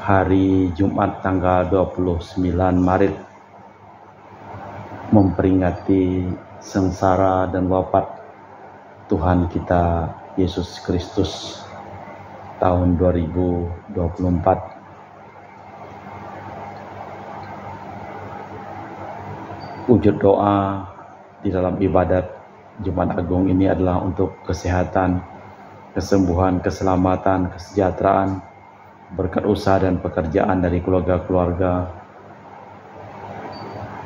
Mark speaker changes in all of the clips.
Speaker 1: hari Jumat tanggal 29 Maret memperingati sengsara dan wafat Tuhan kita Yesus Kristus tahun 2024. Wujud doa di dalam ibadat Jumat Agung ini adalah untuk kesehatan, kesembuhan, keselamatan, kesejahteraan, berkat usaha dan pekerjaan dari keluarga-keluarga,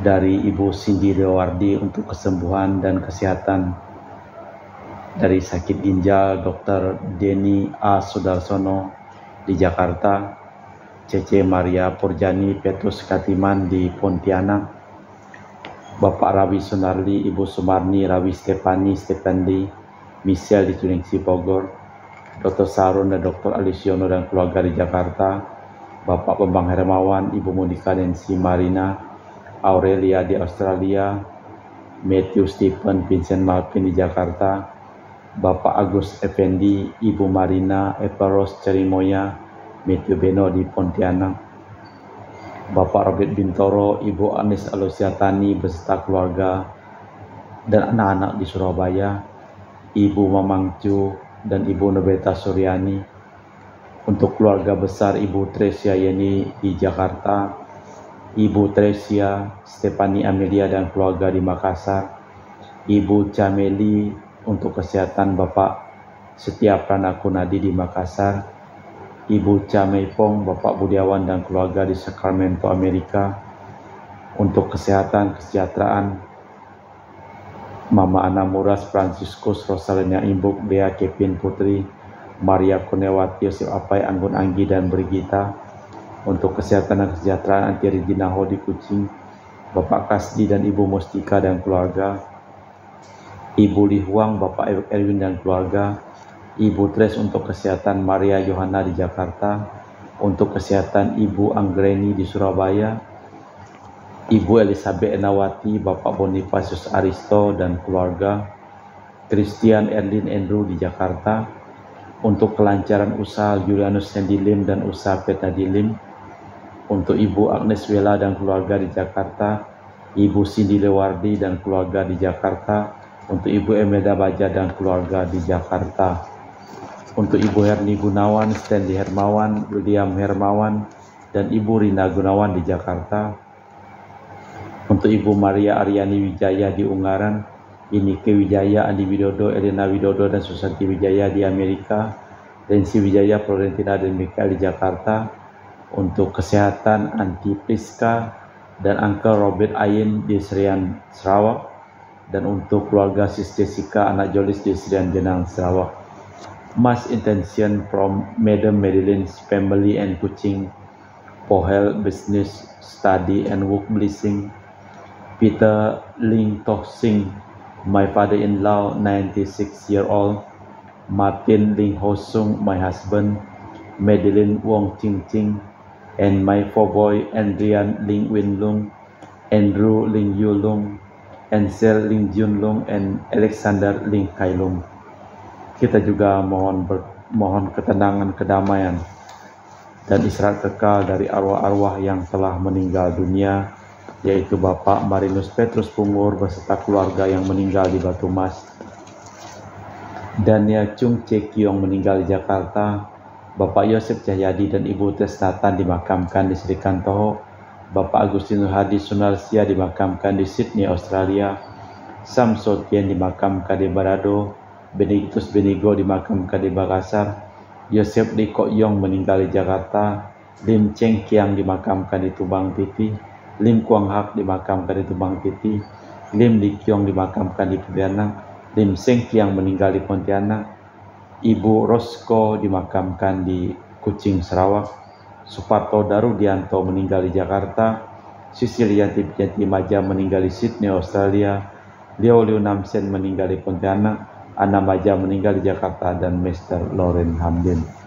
Speaker 1: dari Ibu Cindy Dewardi untuk kesembuhan dan kesehatan, dari sakit ginjal Dr. Denny A. Sudarsono di Jakarta, Cece Maria Purjani Petrus Katiman di Pontianak, Bapak Rawi Sunarli, Ibu Sumarni, Rawi Stepani, Michelle di Cilengsi Bogor, Dr. Sarun dan Dr. Alisiono dan keluarga di Jakarta, Bapak Bambang Hermawan, Ibu Monika Nancy Marina, Aurelia di Australia, Matthew Stephen, Vincent Malvin di Jakarta, Bapak Agus Effendi, Ibu Marina, Eparos Cerimoya, Matthew Beno di Pontianak, Bapak Robert Bintoro, Ibu Anis Alusiatani beserta keluarga dan anak-anak di Surabaya, Ibu Mamang Cu dan Ibu Nobeta Suryani, untuk keluarga besar Ibu Tresia Yeni di Jakarta, Ibu Tresia, Stefani Amelia dan keluarga di Makassar, Ibu Cameli untuk kesehatan Bapak Setia Pranakunadi di Makassar, Ibu Camepong, Bapak Budiawan dan keluarga di Sacramento, Amerika, untuk kesehatan, kesejahteraan Mama Ana Muras, Franciscus, Rosalina Imbuk, Bea Kevin Putri, Maria Kunewati, Yosef Apai, Anggun Anggi dan Brigita, untuk kesehatan dan kesejahteraan Anti Regina Ho di Kucing, Bapak Kasdi dan Ibu Mustika dan keluarga, Ibu Li Huang, Bapak Erwin dan keluarga, Ibu Tres untuk kesehatan Maria Yohana di Jakarta, untuk kesehatan Ibu Anggreni di Surabaya, Ibu Elizabeth Enawati, Bapak Bonifacius Aristo dan keluarga, Christian Erlin Andrew di Jakarta, untuk kelancaran usaha Julianus Sendilim dan usaha Petadilim, untuk Ibu Agnes Wela dan keluarga di Jakarta, Ibu Cindy Lewardi dan keluarga di Jakarta, untuk Ibu Emelda Baja dan keluarga di Jakarta, untuk Ibu Herni Gunawan, Stanley Hermawan, William Hermawan, dan Ibu Rina Gunawan di Jakarta, untuk Ibu Maria Aryani Wijaya di Ungaran, Inike Wijaya, Andi Widodo, Elena Widodo, dan Susanti Wijaya di Amerika, Rensi Wijaya, Florentina, dan Mikael di Jakarta, untuk kesehatan Anti Priska dan Uncle Robert Ayin di Serian, Sarawak, dan untuk keluarga Sis Jessica, anak Jolis di Serian Jenang, Sarawak. Mass intention from Madam Madeline's family and Kuching for health, business, study, and work blessing. Peter Ling Toh Sing, my father-in-law, 96-year-old, Martin Ling Ho Sung, my husband, Madeline Wong Ching Ching, and my four boy, Andrian Ling Win Lung, Andrew Ling Yu Lung, Ansel Ling Jun Lung, and Alexander Ling Kai Lung. Kita juga mohon ketenangan, kedamaian, dan istirahat kekal dari arwah-arwah yang telah meninggal dunia, yaitu Bapak Marinus Petrus Pungur beserta keluarga yang meninggal di Batu Mas, Dania Chung Cekiong meninggal di Jakarta, Bapak Yosef Cahyadi dan Ibu Tresnatan dimakamkan di Sri Kantoho, Bapak Agustinus Hadi Sunarsia dimakamkan di Sydney, Australia, Sam Sotien dimakamkan di Barado, Benedictus Benigo dimakamkan di Makassar, Yosef Lee Kok Yong meninggal di Jakarta, Lim Cheng Kiang dimakamkan di Tubang Piti, Lim Kuang Hak dimakamkan di Tubang Piti, Lim Li Kiong dimakamkan di Pontianak, Lim Seng Kiang meninggal di Pontianak, Ibu Rosko dimakamkan di Kucing, Sarawak, Suparto Darudianto meninggal di Jakarta, Sisilianti Pijanti Maja meninggal di Sydney, Australia, Leo Liu Namsen meninggal di Pontianak, Anna Maja meninggal di Jakarta, dan Mr. Loren Hamdin.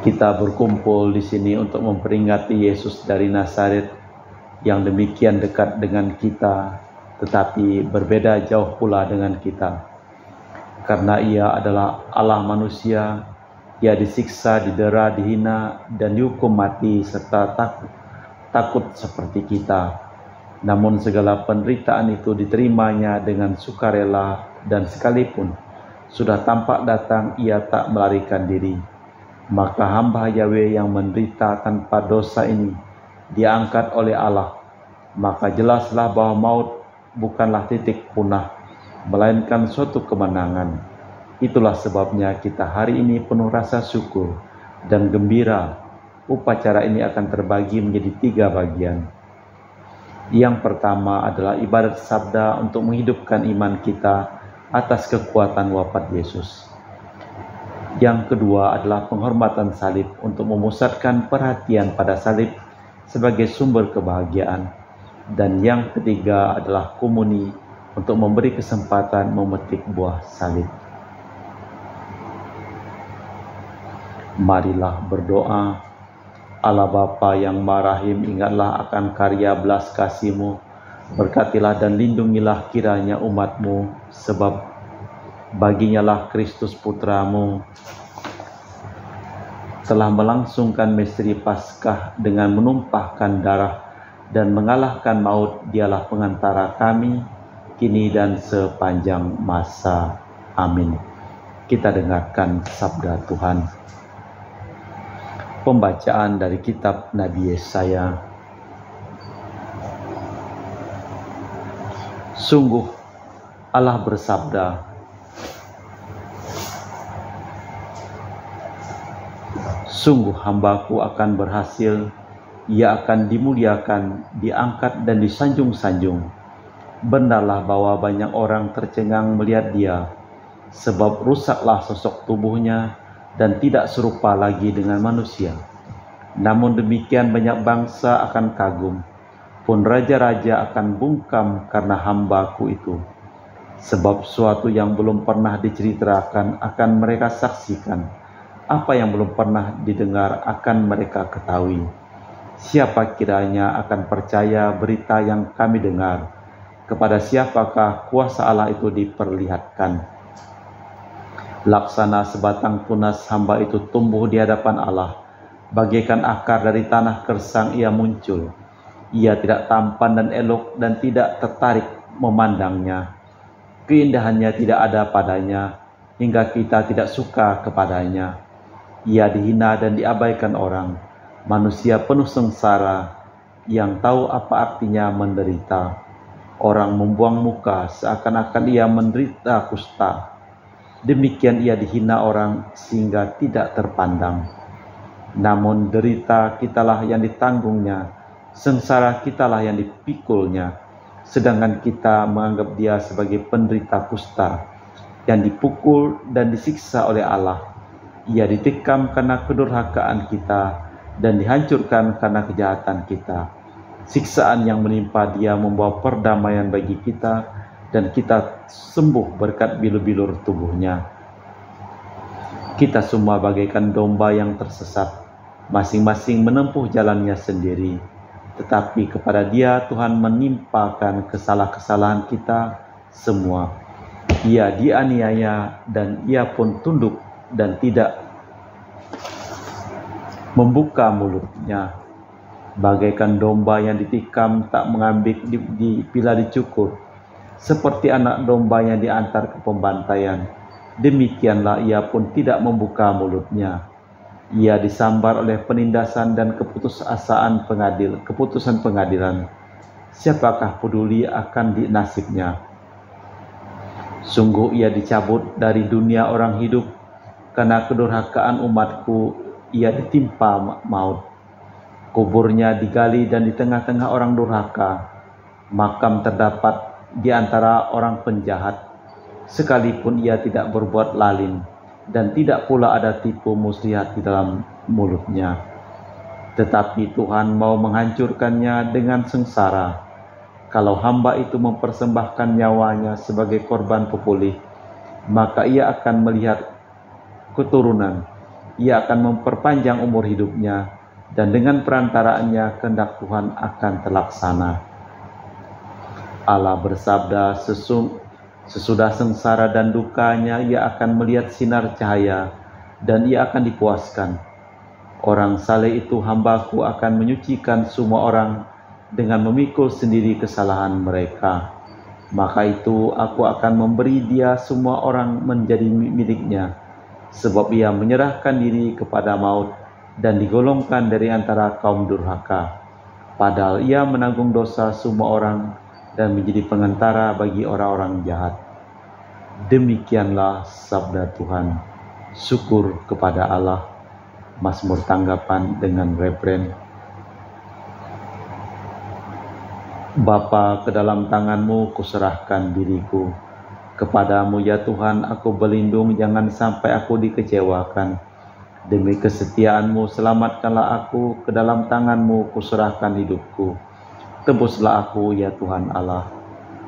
Speaker 1: Kita berkumpul di sini untuk memperingati Yesus dari Nazaret yang demikian dekat dengan kita, tetapi berbeda jauh pula dengan kita. Karena ia adalah Allah manusia, ia disiksa, didera, dihina, dan dihukum mati serta takut seperti kita. Namun segala penderitaan itu diterimanya dengan sukarela, dan sekalipun sudah tampak datang, ia tak melarikan diri. Maka hamba Yahweh yang menderita tanpa dosa ini diangkat oleh Allah. Maka jelaslah bahwa maut bukanlah titik punah, melainkan suatu kemenangan. Itulah sebabnya kita hari ini penuh rasa syukur dan gembira. Upacara ini akan terbagi menjadi 3 bagian. Yang pertama adalah ibadat sabda untuk menghidupkan iman kita atas kekuatan wafat Yesus. Yang kedua adalah penghormatan salib untuk memusatkan perhatian pada salib sebagai sumber kebahagiaan. Dan yang ketiga adalah komuni untuk memberi kesempatan memetik buah salib. Marilah berdoa. Allah Bapa yang Maha Rahim, ingatlah akan karya belas kasih-Mu, berkatilah dan lindungilah kiranya umat-Mu, sebab baginya lah Kristus Putra-Mu telah melangsungkan misteri Paskah dengan menumpahkan darah dan mengalahkan maut. Dialah pengantara kami, kini dan sepanjang masa. Amin. Kita dengarkan sabda Tuhan. Pembacaan dari kitab Nabi Yesaya. Sungguh Allah bersabda, sungguh hambaku akan berhasil, ia akan dimuliakan, diangkat dan disanjung-sanjung. Benarlah bahwa banyak orang tercengang melihat dia, sebab rusaklah sosok tubuhnya dan tidak serupa lagi dengan manusia. Namun demikian banyak bangsa akan kagum, pun raja-raja akan bungkam karena hambaku itu. Sebab suatu yang belum pernah diceritakan akan mereka saksikan, apa yang belum pernah didengar akan mereka ketahui. Siapa kiranya akan percaya berita yang kami dengar? Kepada siapakah kuasa Allah itu diperlihatkan? Laksana sebatang tunas hamba itu tumbuh di hadapan Allah. Bagaikan akar dari tanah kersang ia muncul. Ia tidak tampan dan elok dan tidak tertarik memandangnya. Keindahannya tidak ada padanya, hingga kita tidak suka kepadanya. Ia dihina dan diabaikan orang, manusia penuh sengsara, yang tahu apa artinya menderita. Orang membuang muka seakan-akan ia menderita kusta. Demikian ia dihina orang sehingga tidak terpandang. Namun derita kitalah yang ditanggungnya, sengsara kitalah yang dipikulnya. Sedangkan kita menganggap dia sebagai penderita kusta, yang dipukul dan disiksa oleh Allah. Ia ditikam karena kedurhakaan kita dan dihancurkan karena kejahatan kita. Siksaan yang menimpa dia membawa perdamaian bagi kita, dan kita sembuh berkat bilur-bilur tubuhnya. Kita semua bagaikan domba yang tersesat, masing-masing menempuh jalannya sendiri. Tetapi kepada dia Tuhan menimpakan kesalahan-kesalahan kita semua. Ia dianiaya dan ia pun tunduk dan tidak membuka mulutnya. Bagaikan domba yang ditikam tak mengambil bila dicukur. Seperti anak domba yang diantar ke pembantaian, demikianlah ia pun tidak membuka mulutnya. Ia disambar oleh penindasan dan keputusan pengadilan. Siapakah peduli akan nasibnya? Sungguh ia dicabut dari dunia orang hidup, karena kedurhakaan umatku ia ditimpa maut. Kuburnya digali dan di tengah-tengah orang durhaka. Makam terdapat di antara orang penjahat, sekalipun ia tidak berbuat lalim, dan tidak pula ada tipu muslihat di dalam mulutnya. Tetapi Tuhan mau menghancurkannya dengan sengsara. Kalau hamba itu mempersembahkan nyawanya sebagai korban pepulih, maka ia akan melihat keturunan. Ia akan memperpanjang umur hidupnya, dan dengan perantaraannya kehendak Tuhan akan terlaksana. Allah bersabda, sesudah sengsara dan dukanya, ia akan melihat sinar cahaya dan ia akan dipuaskan. Orang saleh itu hamba-Ku akan menyucikan semua orang dengan memikul sendiri kesalahan mereka. Maka itu Aku akan memberi dia semua orang menjadi miliknya, sebab ia menyerahkan diri kepada maut dan digolongkan dari antara kaum durhaka. Padahal ia menanggung dosa semua orang dan menjadi pengantara bagi orang-orang jahat. Demikianlah sabda Tuhan. Syukur kepada Allah. Mazmur tanggapan dengan refren. Bapa, ke dalam tangan-Mu kuserahkan diriku. Kepadamu ya Tuhan aku berlindung, jangan sampai aku dikecewakan. Demi kesetiaan-Mu selamatkanlah aku, ke dalam tangan-Mu kuserahkan hidupku. Tebuslah aku ya Tuhan Allah.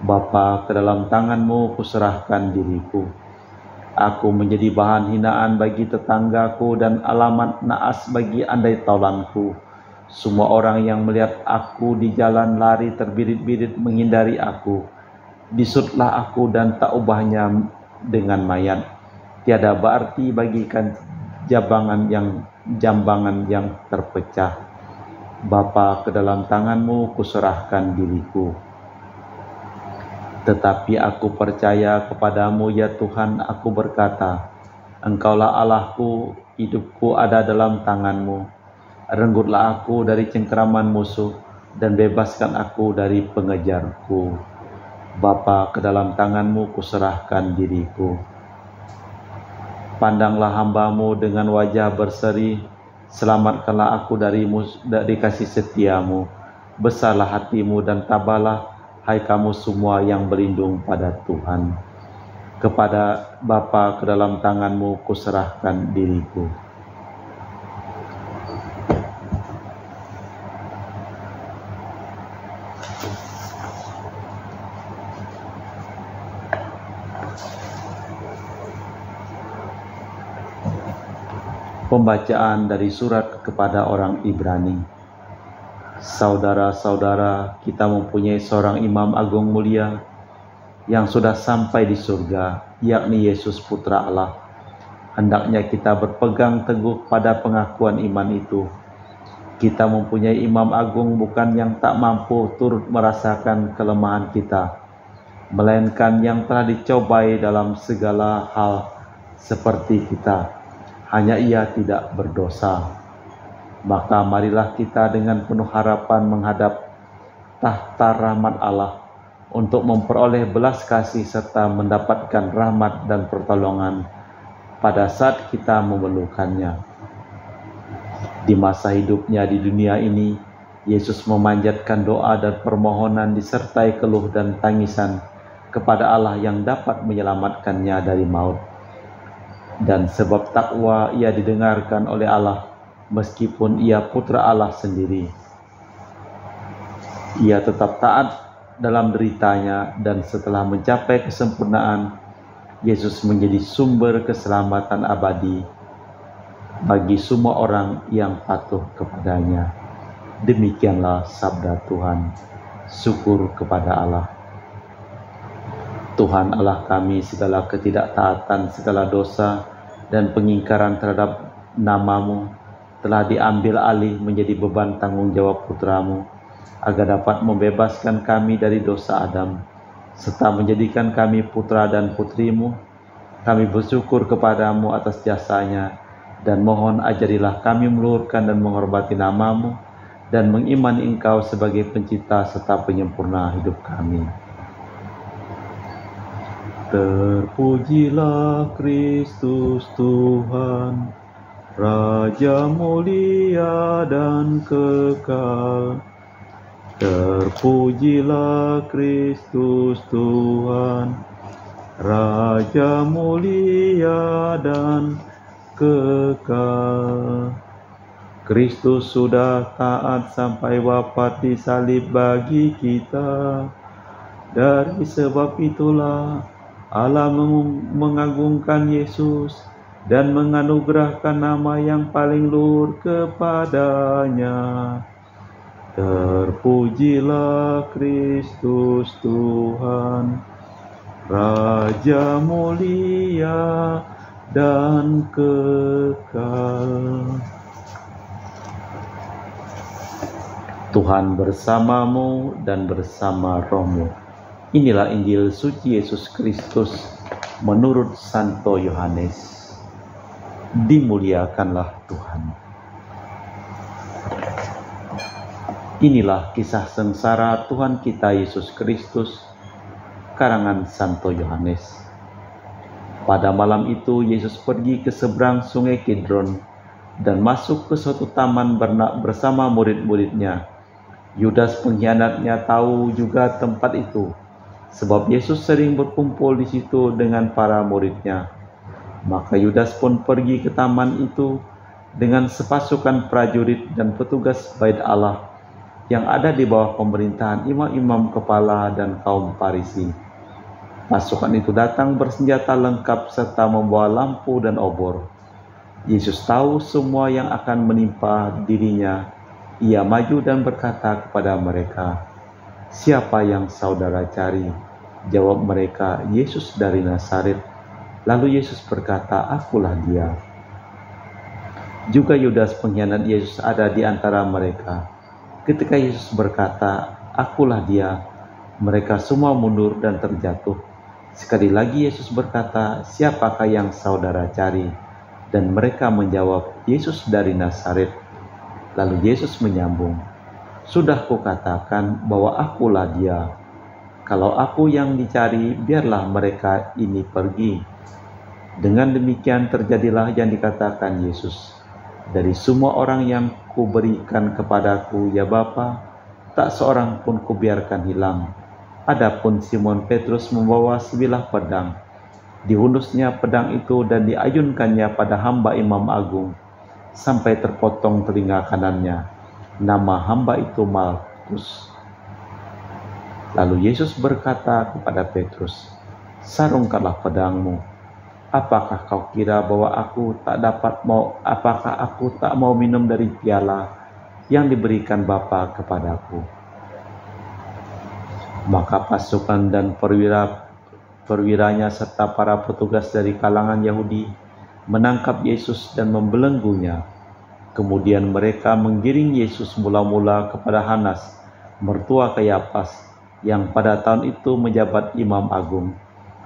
Speaker 1: Bapa, ke dalam tangan-Mu kuserahkan diriku. Aku menjadi bahan hinaan bagi tetanggaku dan alamat naas bagi andai taulanku. Semua orang yang melihat aku di jalan lari terbirit-birit menghindari aku. Disutlah aku dan tak ubahnya dengan mayat. Tiada berarti bagikan jambangan yang terpecah. Bapa, ke dalam tangan-Mu kuserahkan diriku. Tetapi aku percaya kepadamu ya Tuhan, aku berkata, Engkaulah Allahku, hidupku ada dalam tangan-Mu. Renggutlah aku dari cengkeraman musuh dan bebaskan aku dari pengejarku. Bapa, ke dalam tangan-Mu kuserahkan diriku. Pandanglah hamba-Mu dengan wajah berseri, selamatkanlah aku dari kasih setia-Mu. Besarlah hati-Mu dan tabahlah, hai kamu semua yang berlindung pada Tuhan. Kepada Bapa, ke dalam tangan-Mu kuserahkan diriku. Pembacaan dari surat kepada orang Ibrani. Saudara-saudara, kita mempunyai seorang imam agung mulia yang sudah sampai di surga, yakni Yesus Putra Allah. Hendaknya kita berpegang teguh pada pengakuan iman itu. Kita mempunyai imam agung bukan yang tak mampu turut merasakan kelemahan kita, melainkan yang telah dicobai dalam segala hal seperti kita. Hanya ia tidak berdosa. Maka marilah kita dengan penuh harapan menghadap tahta rahmat Allah untuk memperoleh belas kasih serta mendapatkan rahmat dan pertolongan pada saat kita memerlukannya. Di masa hidupnya di dunia ini, Yesus memanjatkan doa dan permohonan disertai keluh dan tangisan kepada Allah yang dapat menyelamatkannya dari maut. Dan sebab takwa ia didengarkan oleh Allah, meskipun ia putra Allah sendiri. Ia tetap taat dalam deritanya, dan setelah mencapai kesempurnaan, Yesus menjadi sumber keselamatan abadi bagi semua orang yang patuh kepadanya. Demikianlah sabda Tuhan. Syukur kepada Allah. Tuhan Allah kami, segala ketidaktaatan, segala dosa, dan pengingkaran terhadap nama-Mu telah diambil alih menjadi beban tanggung jawab putra-Mu, agar dapat membebaskan kami dari dosa Adam, serta menjadikan kami putra dan putri-Mu. Kami bersyukur kepada-Mu atas jasanya, dan mohon ajarilah kami meluhurkan dan menghormati nama-Mu, dan mengimani Engkau sebagai pencipta serta penyempurna hidup kami. Terpujilah Kristus Tuhan, Raja mulia dan kekal. Terpujilah Kristus Tuhan, Raja mulia dan kekal. Kristus sudah taat sampai wafat di salib bagi kita. Dari sebab itulah Allah mengagungkan Yesus dan menganugerahkan nama yang paling luhur kepadanya. Terpujilah Kristus Tuhan, Raja mulia dan kekal. Tuhan bersamamu dan bersama rohmu. Inilah Injil suci Yesus Kristus menurut Santo Yohanes. Dimuliakanlah Tuhan. Inilah kisah sengsara Tuhan kita Yesus Kristus, karangan Santo Yohanes. Pada malam itu Yesus pergi ke seberang sungai Kidron dan masuk ke suatu taman bersama murid-muridnya. Yudas pengkhianatnya tahu juga tempat itu, sebab Yesus sering berkumpul di situ dengan para muridnya. Maka Yudas pun pergi ke taman itu dengan sepasukan prajurit dan petugas bait Allah yang ada di bawah pemerintahan imam-imam kepala dan kaum Farisi. Pasukan itu datang bersenjata lengkap serta membawa lampu dan obor. Yesus tahu semua yang akan menimpa dirinya. Ia maju dan berkata kepada mereka, "Siapa yang saudara cari?" Jawab mereka, "Yesus dari Nazaret." Lalu Yesus berkata, "Akulah dia." Juga Yudas pengkhianat Yesus ada di antara mereka. Ketika Yesus berkata, "Akulah dia," mereka semua mundur dan terjatuh. Sekali lagi Yesus berkata, "Siapakah yang saudara cari?" Dan mereka menjawab, "Yesus dari Nazaret." Lalu Yesus menyambung, "Sudah kukatakan bahwa akulah dia. Kalau aku yang dicari, biarlah mereka ini pergi." Dengan demikian terjadilah yang dikatakan Yesus, "Dari semua orang yang kuberikan kepadaku, ya Bapa, tak seorang pun kubiarkan hilang." Adapun Simon Petrus membawa sebilah pedang. Dihunusnya pedang itu dan diayunkannya pada hamba imam agung, sampai terpotong telinga kanannya. Nama hamba itu Malkus. Lalu Yesus berkata kepada Petrus, "Sarungkanlah pedangmu. Apakah kau kira bahwa apakah aku tak mau minum dari piala yang diberikan Bapa kepadaku?" Maka pasukan dan perwiranya serta para petugas dari kalangan Yahudi menangkap Yesus dan membelenggunya. Kemudian mereka menggiring Yesus mula-mula kepada Hanas, mertua Kayafas, yang pada tahun itu menjabat imam agung.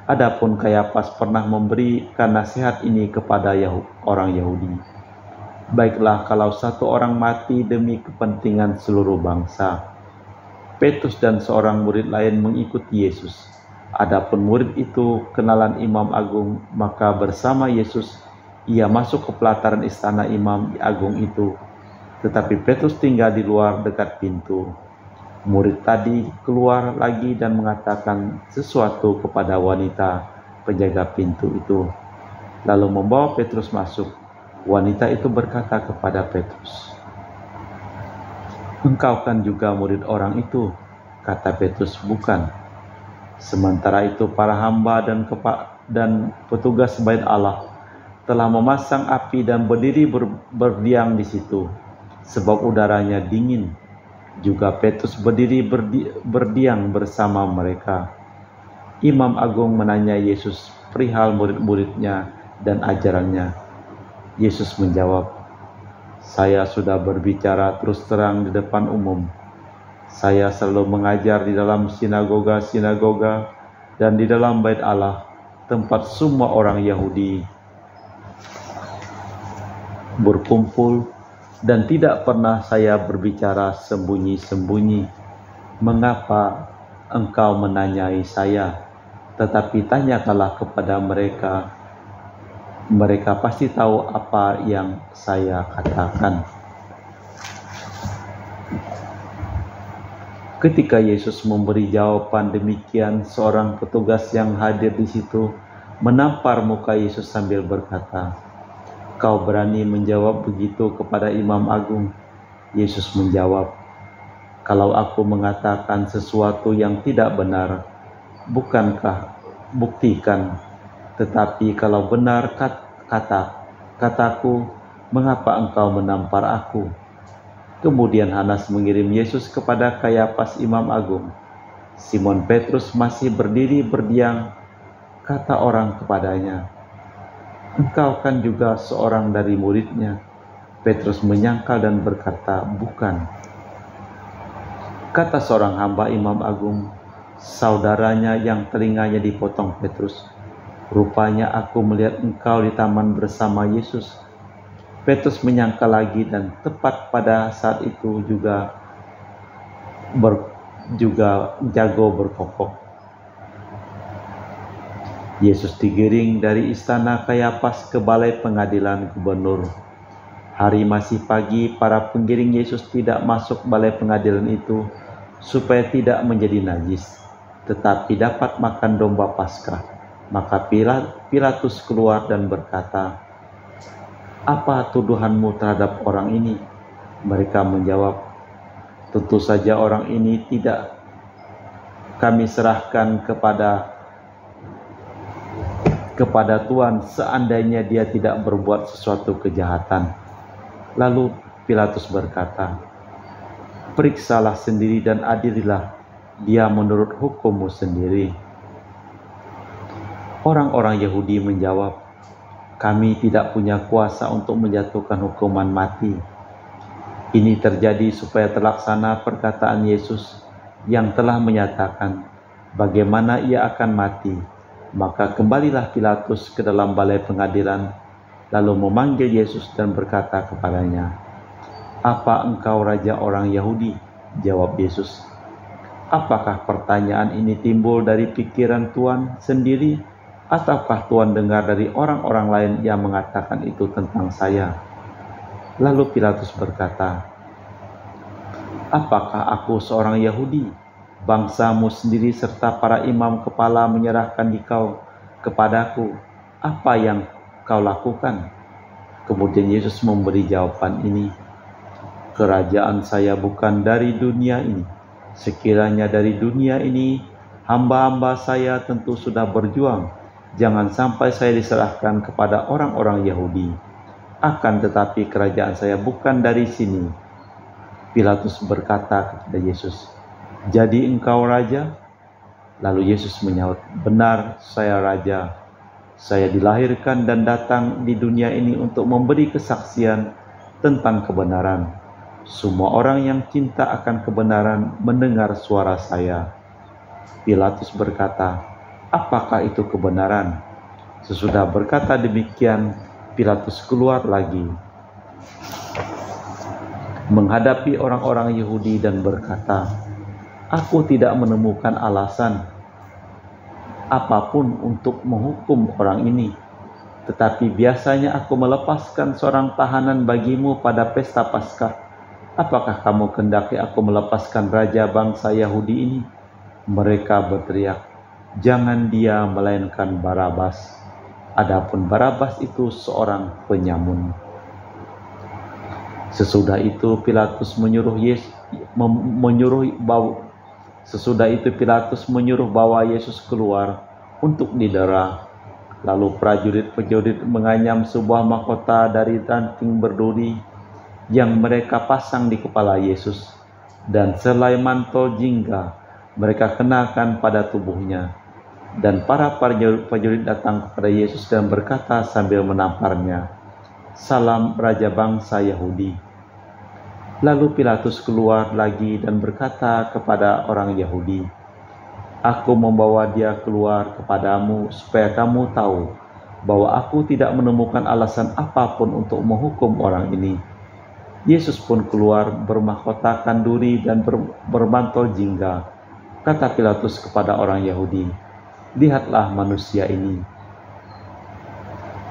Speaker 1: Adapun Kayafas pernah memberikan nasihat ini kepada orang Yahudi, "Baiklah kalau satu orang mati demi kepentingan seluruh bangsa." Petrus dan seorang murid lain mengikuti Yesus. Adapun murid itu kenalan imam agung, maka bersama Yesus ia masuk ke pelataran istana imam agung itu. Tetapi Petrus tinggal di luar dekat pintu. Murid tadi keluar lagi dan mengatakan sesuatu kepada wanita penjaga pintu itu, lalu membawa Petrus masuk. Wanita itu berkata kepada Petrus, "Engkau kan juga murid orang itu?" Kata Petrus, "Bukan." Sementara itu para hamba dan petugas bait Allah telah memasang api dan berdiri berdiam di situ, sebab udaranya dingin. Juga Petrus berdiri berdiam bersama mereka. Imam agung menanya Yesus perihal murid-muridnya dan ajarannya. Yesus menjawab, "Saya sudah berbicara terus terang di depan umum. Saya selalu mengajar di dalam sinagoga-sinagoga dan di dalam bait Allah, tempat semua orang Yahudi berkumpul, dan tidak pernah saya berbicara sembunyi-sembunyi. Mengapa engkau menanyai saya? Tetapi tanyakanlah kepada mereka. Mereka pasti tahu apa yang saya katakan." Ketika Yesus memberi jawaban demikian, seorang petugas yang hadir di situ menampar muka Yesus sambil berkata, "Kau berani menjawab begitu kepada imam agung?" Yesus menjawab, "Kalau aku mengatakan sesuatu yang tidak benar, bukankah buktikan? Tetapi kalau benar kataku, mengapa engkau menampar aku?" Kemudian Hanas mengirim Yesus kepada Kayafas Imam Agung. Simon Petrus masih berdiri berdiam. Kata orang kepadanya, "Engkau kan juga seorang dari muridnya." Petrus menyangkal dan berkata, "Bukan." Kata seorang hamba Imam Agung, saudaranya yang telinganya dipotong Petrus, "Rupanya aku melihat engkau di taman bersama Yesus." Petrus menyangkal lagi dan tepat pada saat itu juga jago berkokok. Yesus digiring dari istana Kayafas ke balai pengadilan gubernur. Hari masih pagi, para penggiring Yesus tidak masuk balai pengadilan itu supaya tidak menjadi najis, tetapi dapat makan domba Paskah. Maka Pilatus keluar dan berkata, "Apa tuduhanmu terhadap orang ini?" Mereka menjawab, "Tentu saja orang ini tidak kami serahkan kepada Tuhan seandainya dia tidak berbuat sesuatu kejahatan." Lalu Pilatus berkata, "Periksalah sendiri dan adililah dia menurut hukummu sendiri." Orang-orang Yahudi menjawab, "Kami tidak punya kuasa untuk menjatuhkan hukuman mati." Ini terjadi supaya terlaksana perkataan Yesus yang telah menyatakan bagaimana ia akan mati. Maka kembalilah Pilatus ke dalam balai pengadilan, lalu memanggil Yesus dan berkata kepadanya, "Apa engkau raja orang Yahudi?" Jawab Yesus, "Apakah pertanyaan ini timbul dari pikiran Tuhan sendiri, ataukah Tuhan dengar dari orang-orang lain yang mengatakan itu tentang saya?" Lalu Pilatus berkata, "Apakah aku seorang Yahudi? Bangsamu sendiri serta para imam kepala menyerahkan dikau kepadaku. Apa yang kau lakukan?" Kemudian Yesus memberi jawaban ini, "Kerajaan saya bukan dari dunia ini. Sekiranya dari dunia ini, hamba-hamba saya tentu sudah berjuang. Jangan sampai saya diserahkan kepada orang-orang Yahudi. Akan tetapi kerajaan saya bukan dari sini." Pilatus berkata kepada Yesus, "Jadi engkau raja?" Lalu Yesus menyaut, "Benar, saya raja. Saya dilahirkan dan datang di dunia ini untuk memberi kesaksian tentang kebenaran. Semua orang yang cinta akan kebenaran mendengar suara saya." Pilatus berkata, "Apakah itu kebenaran?" Sesudah berkata demikian, Pilatus keluar lagi menghadapi orang-orang Yahudi dan berkata, "Aku tidak menemukan alasan apapun untuk menghukum orang ini. Tetapi biasanya aku melepaskan seorang tahanan bagimu pada pesta Paskah. Apakah kamu kehendaki aku melepaskan raja bangsa Yahudi ini?" Mereka berteriak, "Jangan dia, melainkan Barabas." Adapun Barabas itu seorang penyamun. Sesudah itu Pilatus menyuruh bawa Yesus keluar untuk didera. Lalu prajurit-prajurit menganyam sebuah mahkota dari ranting berduri yang mereka pasang di kepala Yesus, dan selai mantel jingga mereka kenakan pada tubuhnya. Dan para prajurit datang kepada Yesus dan berkata sambil menamparnya, "Salam Raja bangsa Yahudi." Lalu Pilatus keluar lagi dan berkata kepada orang Yahudi, "Aku membawa dia keluar kepadamu supaya kamu tahu bahwa aku tidak menemukan alasan apapun untuk menghukum orang ini." Yesus pun keluar bermahkotakan duri dan bermantel jingga. Kata Pilatus kepada orang Yahudi, "Lihatlah manusia ini."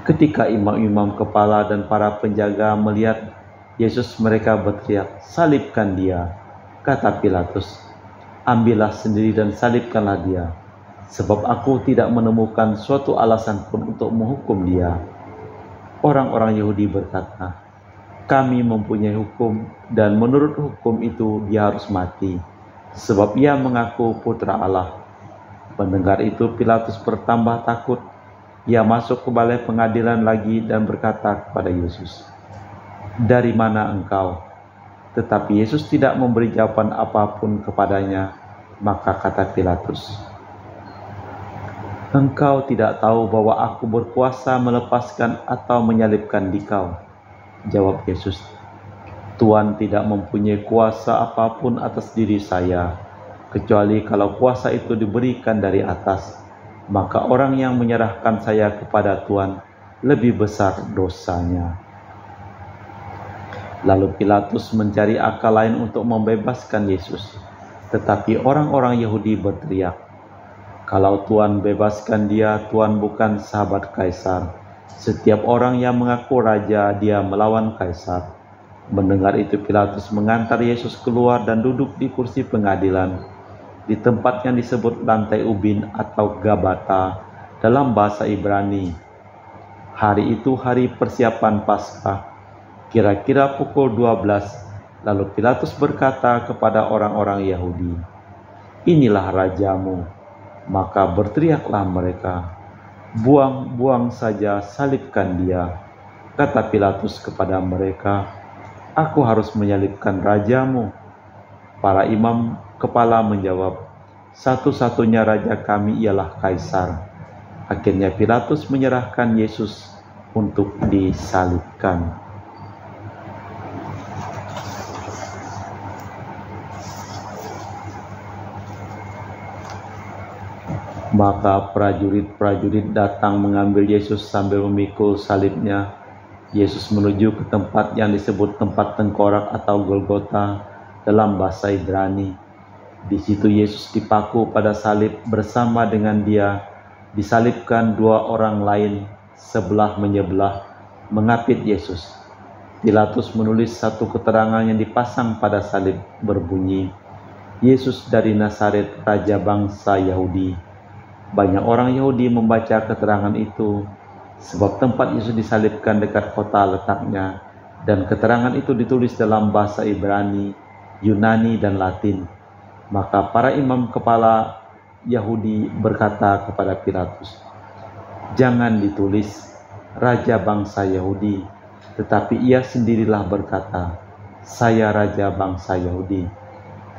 Speaker 1: Ketika imam-imam kepala dan para penjaga melihat Yesus, mereka berteriak, "Salibkan dia." Kata Pilatus, "Ambillah sendiri dan salibkanlah dia, sebab aku tidak menemukan suatu alasan pun untuk menghukum dia." Orang-orang Yahudi berkata, "Kami mempunyai hukum, dan menurut hukum itu dia harus mati, sebab ia mengaku putra Allah." Mendengar itu Pilatus bertambah takut. Ia masuk ke balai pengadilan lagi dan berkata kepada Yesus, "Dari mana engkau?" Tetapi Yesus tidak memberi jawaban apapun kepadanya. Maka kata Pilatus, "Engkau tidak tahu bahwa aku berkuasa melepaskan atau menyalibkan Dikau?" Jawab Yesus, "Tuhan tidak mempunyai kuasa apapun atas diri saya, kecuali kalau kuasa itu diberikan dari atas. Maka orang yang menyerahkan saya kepada Tuhan lebih besar dosanya." Lalu Pilatus mencari akal lain untuk membebaskan Yesus. Tetapi orang-orang Yahudi berteriak, "Kalau Tuhan bebaskan dia, Tuhan bukan sahabat Kaisar. Setiap orang yang mengaku raja, dia melawan Kaisar." Mendengar itu Pilatus mengantar Yesus keluar dan duduk di kursi pengadilan, di tempat yang disebut lantai ubin atau Gabata dalam bahasa Ibrani. Hari itu hari persiapan Paskah, kira-kira pukul 12. Lalu Pilatus berkata kepada orang-orang Yahudi, "Inilah rajamu." Maka berteriaklah mereka, "Buang saja, salibkan dia." Kata Pilatus kepada mereka, "Aku harus menyalibkan rajamu?" Para imam kepala menjawab, "Satu-satunya raja kami ialah Kaisar." Akhirnya Pilatus menyerahkan Yesus untuk disalibkan. Maka prajurit-prajurit datang mengambil Yesus sambil memikul salibnya. Yesus menuju ke tempat yang disebut tempat tengkorak atau Golgota dalam bahasa Ibrani. Di situ Yesus dipaku pada salib, bersama dengan dia disalibkan dua orang lain sebelah menyebelah mengapit Yesus. Pilatus menulis satu keterangan yang dipasang pada salib, berbunyi, "Yesus dari Nazaret, Raja bangsa Yahudi." Banyak orang Yahudi membaca keterangan itu, sebab tempat Yesus disalibkan dekat kota letaknya, dan keterangan itu ditulis dalam bahasa Ibrani, Yunani, dan Latin. Maka para imam kepala Yahudi berkata kepada Pilatus, "Jangan ditulis Raja bangsa Yahudi," tetapi ia sendirilah berkata, "Saya Raja bangsa Yahudi."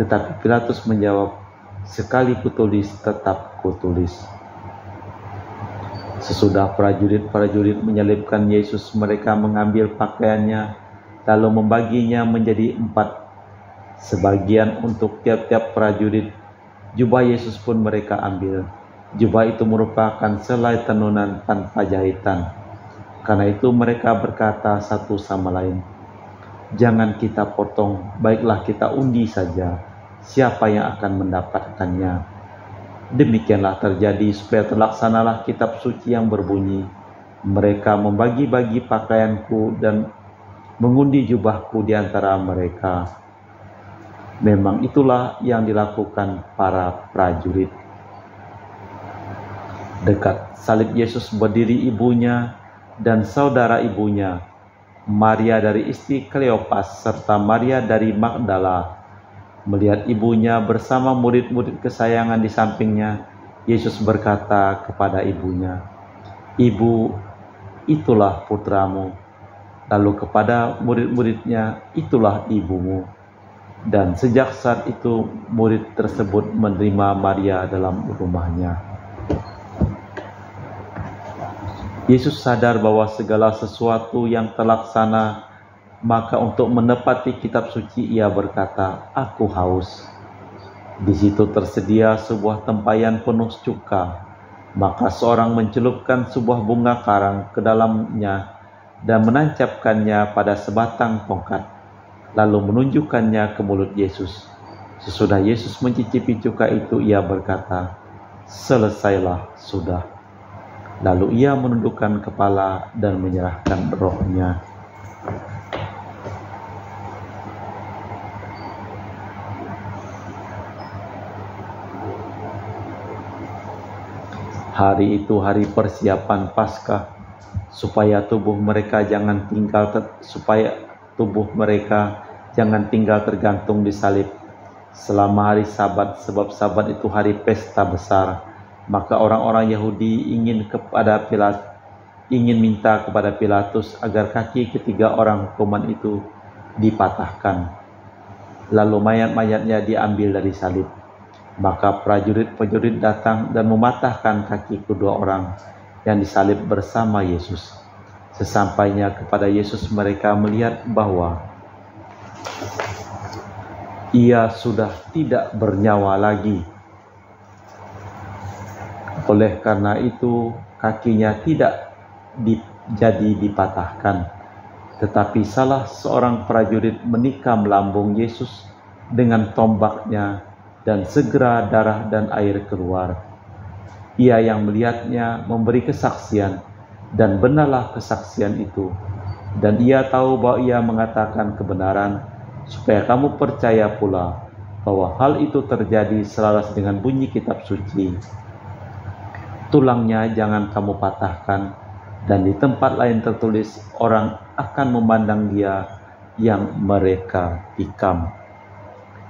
Speaker 1: Tetapi Pilatus menjawab, "Sekali kutulis, tetap kutulis." Sesudah prajurit-prajurit menyalibkan Yesus, mereka mengambil pakaiannya, lalu membaginya menjadi 4, sebagian untuk tiap-tiap prajurit. Jubah Yesus pun mereka ambil. Jubah itu merupakan selai tenunan tanpa jahitan. Karena itu mereka berkata satu sama lain, "Jangan kita potong, baiklah kita undi saja siapa yang akan mendapatkannya." Demikianlah terjadi supaya terlaksanalah kitab suci yang berbunyi, "Mereka membagi-bagi pakaianku dan mengundi jubahku di antara mereka." Memang itulah yang dilakukan para prajurit. Dekat salib Yesus berdiri ibunya dan saudara ibunya, Maria dari istri Kleopas serta Maria dari Magdala. Melihat ibunya bersama murid-murid kesayangan di sampingnya, Yesus berkata kepada ibunya, "Ibu, itulah putramu." Lalu kepada murid-muridnya, "Itulah ibumu." Dan sejak saat itu murid tersebut menerima Maria dalam rumahnya. Yesus sadar bahwa segala sesuatu yang terlaksana, maka untuk menepati kitab suci ia berkata, "Aku haus." Di situ tersedia sebuah tempayan penuh cuka. Maka seorang mencelupkan sebuah bunga karang ke dalamnya dan menancapkannya pada sebatang tongkat, lalu menunjukkannya ke mulut Yesus. Sesudah Yesus mencicipi cuka itu, ia berkata, "Selesailah, sudah." Lalu ia menundukkan kepala dan menyerahkan rohnya. Hari itu hari persiapan Paskah, supaya tubuh mereka jangan tinggal tergantung di salib selama hari Sabat, sebab Sabat itu hari pesta besar. Maka orang-orang Yahudi ingin minta kepada Pilatus agar kaki ketiga orang kuman itu dipatahkan. Lalu mayat-mayatnya diambil dari salib. Maka prajurit-prajurit datang dan mematahkan kaki kedua orang yang disalib bersama Yesus. Sesampainya kepada Yesus, mereka melihat bahwa ia sudah tidak bernyawa lagi. Oleh karena itu, kakinya tidak jadi dipatahkan, tetapi salah seorang prajurit menikam lambung Yesus dengan tombaknya, dan segera darah dan air keluar. Ia yang melihatnya memberi kesaksian, dan benarlah kesaksian itu. Dan ia tahu bahwa ia mengatakan kebenaran, supaya kamu percaya pula bahwa hal itu terjadi selaras dengan bunyi kitab suci. Tulangnya jangan kamu patahkan, dan di tempat lain tertulis, orang akan memandang dia yang mereka tikam.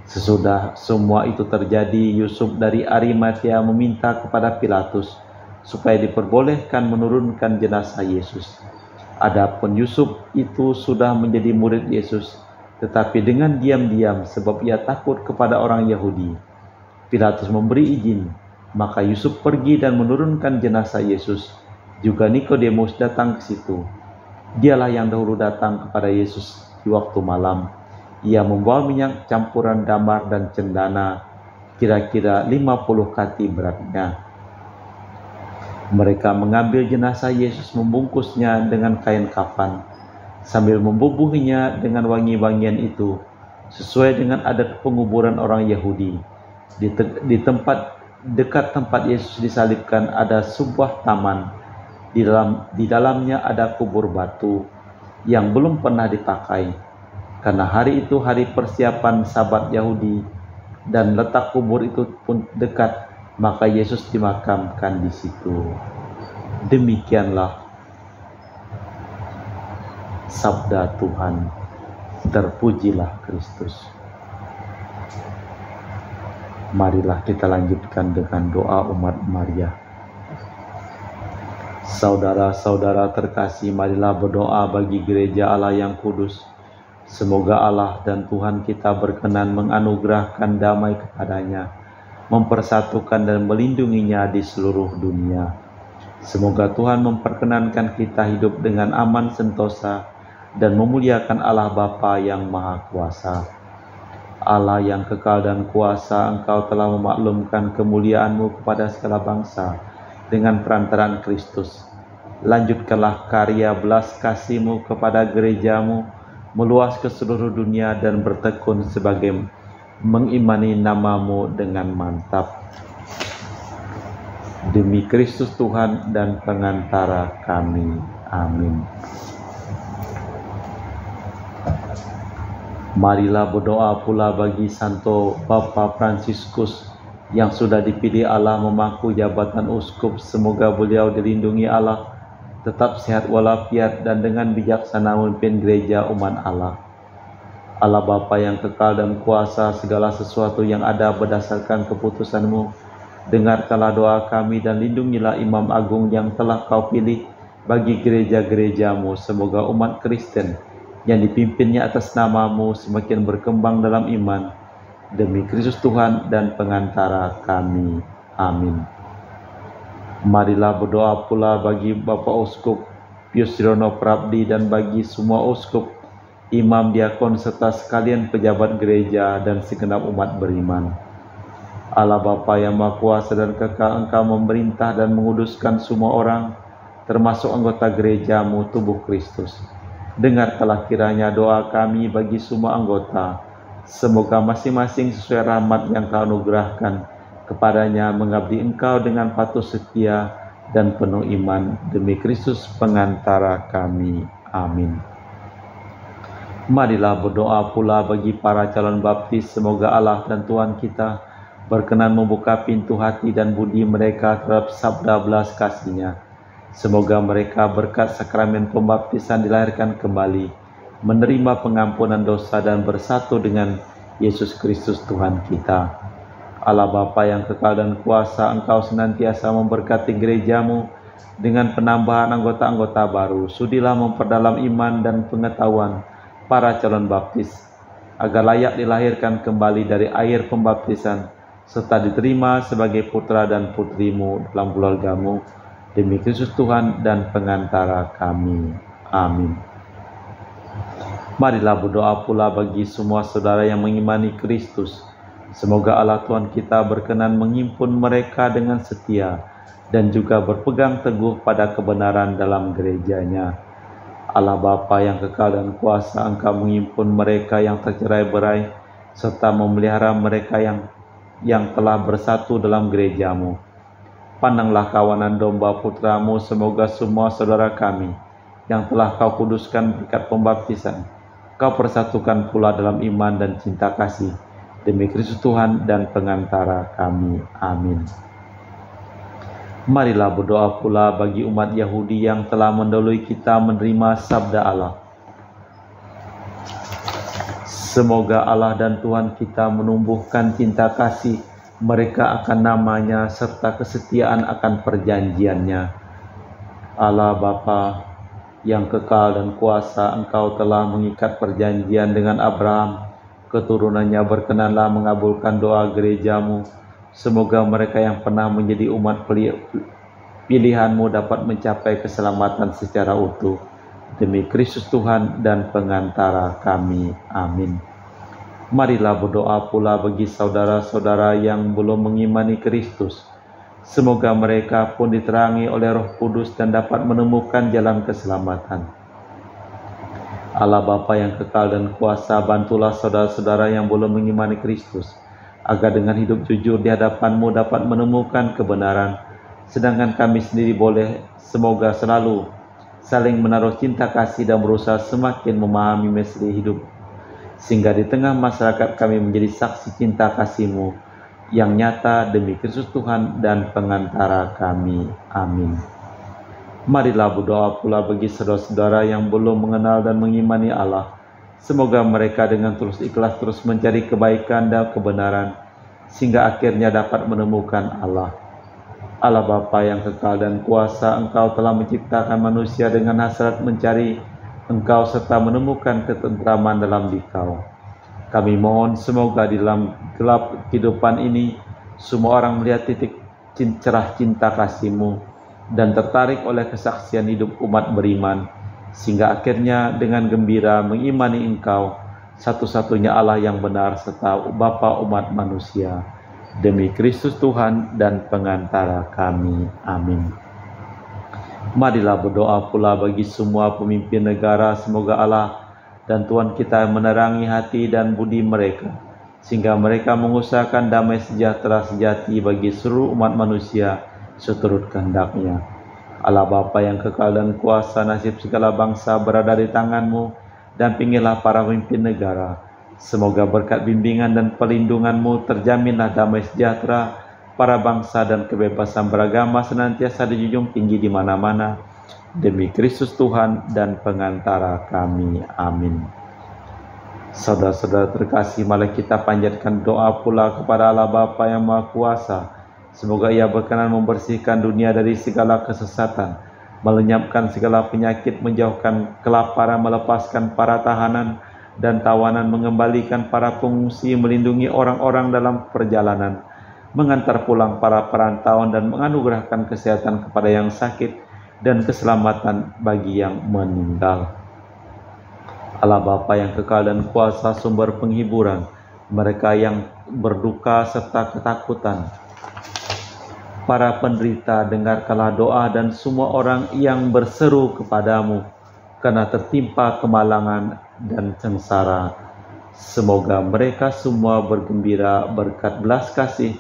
Speaker 1: Sesudah semua itu terjadi, Yusuf dari Arimatea meminta kepada Pilatus supaya diperbolehkan menurunkan jenazah Yesus. Adapun Yusuf itu sudah menjadi murid Yesus, tetapi dengan diam-diam sebab ia takut kepada orang Yahudi. Pilatus memberi izin, maka Yusuf pergi dan menurunkan jenazah Yesus. Juga Nikodemus datang ke situ. Dialah yang dahulu datang kepada Yesus di waktu malam. Ia membawa minyak campuran damar dan cendana, kira-kira 50 kati beratnya. Mereka mengambil jenazah Yesus, membungkusnya dengan kain kafan, sambil membubuhinya dengan wangi-wangian itu, sesuai dengan adat penguburan orang Yahudi. Di tempat dekat tempat Yesus disalibkan ada sebuah taman. Di dalamnya ada kubur batu yang belum pernah dipakai. Karena hari itu hari persiapan Sabat Yahudi dan letak kubur itu pun dekat, maka Yesus dimakamkan di situ. Demikianlah sabda Tuhan. Terpujilah Kristus. Marilah kita lanjutkan dengan doa umat Maria. Saudara-saudara terkasih, marilah berdoa bagi gereja Allah yang kudus. Semoga Allah dan Tuhan kita berkenan menganugerahkan damai kepadanya, mempersatukan dan melindunginya di seluruh dunia. Semoga Tuhan memperkenankan kita hidup dengan aman sentosa dan memuliakan Allah Bapa yang Maha Kuasa. Allah yang kekal dan kuasa, Engkau telah memaklumkan kemuliaan-Mu kepada segala bangsa dengan perantaraan Kristus. Lanjutkanlah karya belas kasih-Mu kepada gereja-Mu, meluas ke seluruh dunia dan bertekun sebagai mengimani nama-Mu dengan mantap. Demi Kristus Tuhan dan pengantara kami. Amin. Marilah berdoa pula bagi Santo Bapa Fransiskus yang sudah dipilih Allah memangku jabatan uskup. Semoga beliau dilindungi Allah, tetap sehat walafiat, dan dengan bijaksana memimpin gereja umat Allah. Allah Bapa yang kekal dan kuasa, segala sesuatu yang ada berdasarkan keputusan-Mu, dengarkanlah doa kami dan lindungilah Imam Agung yang telah Kau pilih bagi gereja-gereja-Mu. Semoga umat Kristen yang dipimpinnya atas nama-Mu semakin berkembang dalam iman. Demi Kristus Tuhan dan pengantara kami. Amin. Marilah berdoa pula bagi Bapak Uskup Pius Rono Prabdi dan bagi semua uskup, imam, diakon, serta sekalian pejabat gereja dan segenap umat beriman. Allah Bapa yang Maha Kuasa dan kekal, Engkau memerintah dan menguduskan semua orang, termasuk anggota gereja-Mu, tubuh Kristus. Dengarkanlah kiranya doa kami bagi semua anggota. Semoga masing-masing sesuai rahmat yang Kau anugerahkan kepadanya mengabdi Engkau dengan patuh setia dan penuh iman. Demi Kristus pengantara kami. Amin. Marilah berdoa pula bagi para calon baptis. Semoga Allah dan Tuhan kita berkenan membuka pintu hati dan budi mereka terhadap sabda belas kasih-Nya. Semoga mereka berkat sakramen pembaptisan dilahirkan kembali, menerima pengampunan dosa dan bersatu dengan Yesus Kristus Tuhan kita. Allah Bapa yang kekal dan kuasa, Engkau senantiasa memberkati gereja-Mu dengan penambahan anggota-anggota baru. Sudilah memperdalam iman dan pengetahuan para calon baptis, agar layak dilahirkan kembali dari air pembaptisan, serta diterima sebagai putra dan putrimu dalam keluargamu, demi Kristus Tuhan dan pengantara kami. Amin. Marilah berdoa pula bagi semua saudara yang mengimani Kristus. Semoga Allah Tuhan kita berkenan menghimpun mereka dengan setia dan juga berpegang teguh pada kebenaran dalam gerejanya. Allah Bapa yang kekal dan kuasa, Engkau menghimpun mereka yang tercerai-berai serta memelihara mereka yang telah bersatu dalam gerejamu. Pandanglah kawanan domba putramu, semoga semua saudara kami yang telah Kau kuduskan berkat pembaptisan, Kau persatukan pula dalam iman dan cinta kasih, demi Kristus Tuhan dan pengantara kami. Amin. Marilah berdoa pula bagi umat Yahudi yang telah mendahului kita menerima sabda Allah. Semoga Allah dan Tuhan kita menumbuhkan cinta kasih mereka akan namanya serta kesetiaan akan perjanjiannya. Allah Bapa yang kekal dan kuasa, Engkau telah mengikat perjanjian dengan Abraham, keturunannya berkenanlah mengabulkan doa gerejamu. Semoga mereka yang pernah menjadi umat pilihanmu dapat mencapai keselamatan secara utuh. Demi Kristus Tuhan dan pengantara kami. Amin. Marilah berdoa pula bagi saudara-saudara yang belum mengimani Kristus. Semoga mereka pun diterangi oleh Roh Kudus dan dapat menemukan jalan keselamatan. Allah Bapa yang kekal dan kuasa, bantulah saudara-saudara yang belum mengimani Kristus, agar dengan hidup jujur di hadapan-Mu dapat menemukan kebenaran, sedangkan kami sendiri boleh semoga selalu saling menaruh cinta kasih dan berusaha semakin memahami misteri hidup, sehingga di tengah masyarakat kami menjadi saksi cinta kasih-Mu yang nyata demi Kristus Tuhan dan pengantara kami. Amin. Marilah berdoa pula bagi saudara-saudara yang belum mengenal dan mengimani Allah. Semoga mereka dengan tulus ikhlas terus mencari kebaikan dan kebenaran, sehingga akhirnya dapat menemukan Allah. Allah Bapa yang kekal dan kuasa, Engkau telah menciptakan manusia dengan hasrat mencari Engkau serta menemukan ketentraman dalam Dikau. Kami mohon semoga di dalam gelap kehidupan ini, semua orang melihat titik cerah cinta kasih-Mu dan tertarik oleh kesaksian hidup umat beriman, sehingga akhirnya dengan gembira mengimani Engkau, satu-satunya Allah yang benar serta Bapa umat manusia, demi Kristus Tuhan dan pengantara kami. Amin. Marilah berdoa pula bagi semua pemimpin negara, semoga Allah dan Tuhan kita menerangi hati dan budi mereka, sehingga mereka mengusahakan damai sejahtera sejati bagi seluruh umat manusia seturut kehendak-Nya. Allah Bapa yang kekal dan kuasa, nasib segala bangsa berada di tangan-Mu, dan dampingilah para pemimpin negara. Semoga berkat bimbingan dan perlindungan-Mu terjaminlah damai sejahtera para bangsa dan kebebasan beragama senantiasa dijunjung tinggi di mana-mana. Demi Kristus Tuhan dan pengantara kami. Amin. Saudara-saudara terkasih, mari kita panjatkan doa pula kepada Allah Bapa yang Maha Kuasa. Semoga Ia berkenan membersihkan dunia dari segala kesesatan, melenyapkan segala penyakit, menjauhkan kelaparan, melepaskan para tahanan dan tawanan, mengembalikan para pengungsi, melindungi orang-orang dalam perjalanan, mengantar pulang para perantauan dan menganugerahkan kesehatan kepada yang sakit dan keselamatan bagi yang meninggal. Allah Bapa yang kekal dan kuasa, sumber penghiburan mereka yang berduka serta ketakutan, para penderita, dengarkanlah doa dan semua orang yang berseru kepadamu karena tertimpa kemalangan dan sengsara. Semoga mereka semua bergembira berkat belas kasih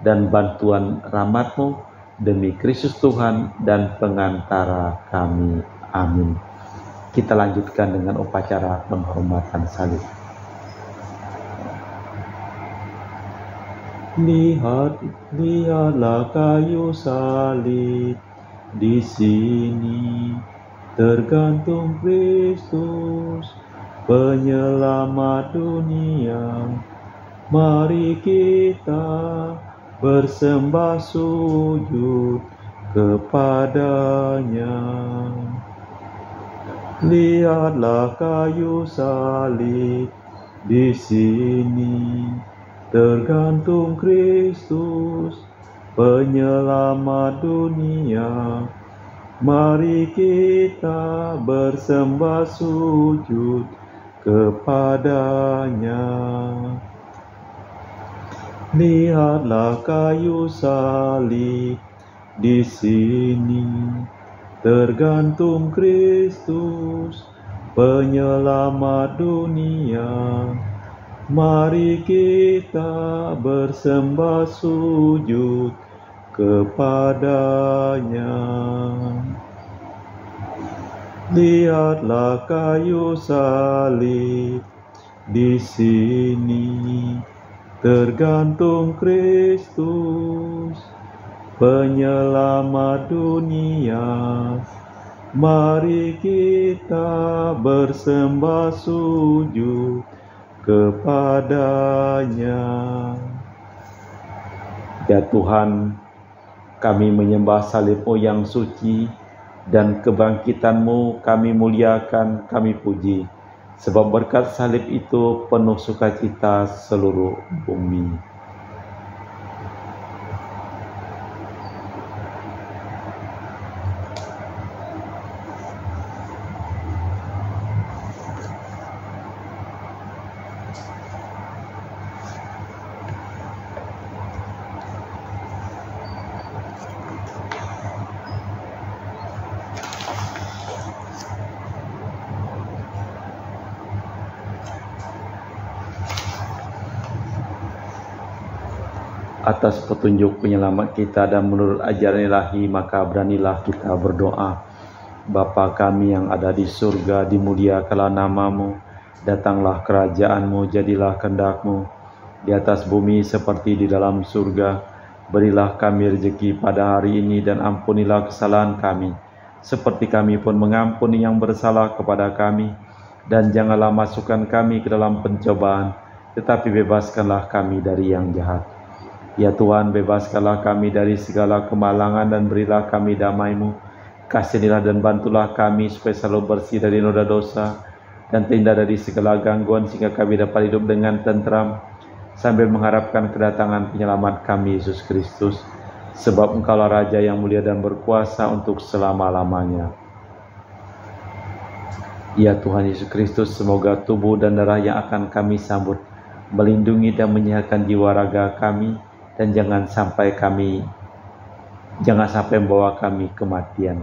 Speaker 1: dan bantuan rahmat-Mu demi Kristus Tuhan dan pengantara kami. Amin. Kita lanjutkan dengan upacara penghormatan salib. Lihatlah kayu salib, di sini tergantung Kristus, penyelamat dunia. Mari kita bersembah sujud kepadanya. Lihatlah kayu salib, Di sini tergantung Kristus, penyelamat dunia. Mari kita bersembah sujud kepadanya. Lihatlah kayu salib, di sini tergantung Kristus, penyelamat dunia. Mari kita bersembah sujud kepadanya. Lihatlah kayu salib, di sini tergantung Kristus, penyelamat dunia. Mari kita bersembah sujud kepadanya. Ya Tuhan, kami menyembah salib-Mu yang suci, dan kebangkitan-Mu kami muliakan, kami puji. Sebab berkat salib itu penuh sukacita seluruh bumi. Atas petunjuk penyelamat kita dan menurut ajaran ilahi, maka beranilah kita berdoa. Bapa kami yang ada di surga, dimuliakanlah nama-Mu, datanglah kerajaan-Mu, jadilah kehendak-Mu di atas bumi seperti di dalam surga. Berilah kami rezeki pada hari ini, dan ampunilah kesalahan kami, seperti kami pun mengampuni yang bersalah kepada kami. Dan janganlah masukkan kami ke dalam pencobaan, tetapi bebaskanlah kami dari yang jahat. Ya Tuhan, bebaskanlah kami dari segala kemalangan dan berilah kami damai-Mu. Kasihanilah dan bantulah kami supaya selalu bersih dari noda dosa dan terhindar dari segala gangguan, sehingga kami dapat hidup dengan tentram sambil mengharapkan kedatangan penyelamat kami, Yesus Kristus. Sebab Engkaulah Raja yang mulia dan berkuasa untuk selama-lamanya. Ya Tuhan Yesus Kristus, semoga tubuh dan darah yang akan kami sambut melindungi dan menyehatkan jiwa raga kami, dan jangan sampai membawa kami kematian.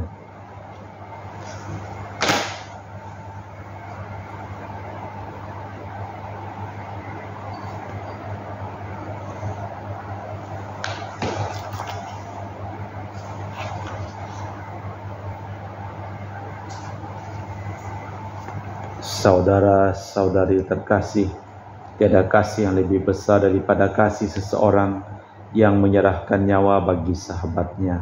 Speaker 1: Saudara-saudari terkasih, tiada kasih yang lebih besar daripada kasih seseorang yang menyerahkan nyawa bagi sahabatnya.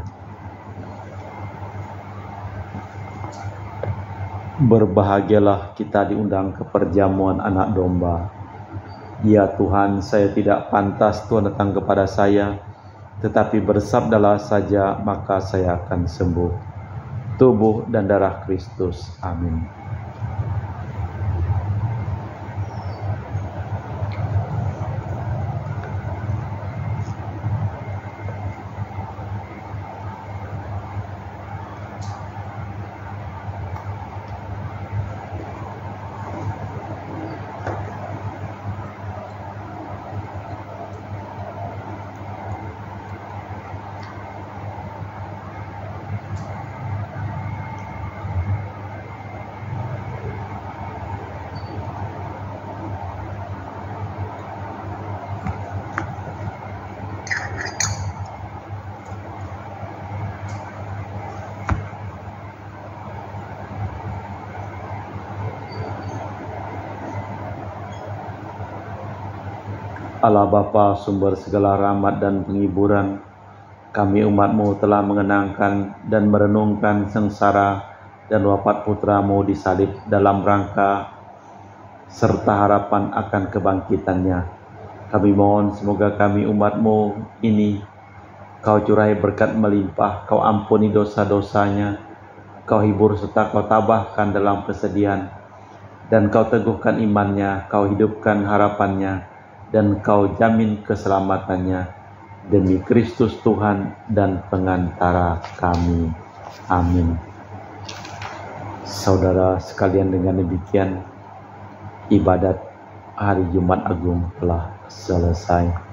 Speaker 1: Berbahagialah kita diundang ke perjamuan anak domba. Ya Tuhan, saya tidak pantas Tuhan datang kepada saya, tetapi bersabdalah saja, maka saya akan sembuh. Tubuh dan darah Kristus. Amin. Allah Bapa, sumber segala rahmat dan penghiburan, kami umat-Mu telah mengenangkan dan merenungkan sengsara dan wafat putra-Mu disalib dalam rangka serta harapan akan kebangkitannya. Kami mohon semoga kami umat-Mu ini Kau curahi berkat melimpah, Kau ampuni dosa-dosanya, Kau hibur serta Kau tabahkan dalam kesedihan. dan Kau teguhkan imannya, Kau hidupkan harapannya, dan Kau jamin keselamatannya, demi Kristus Tuhan dan pengantara kami. Amin. Saudara sekalian, dengan demikian ibadat hari Jumat Agung telah selesai.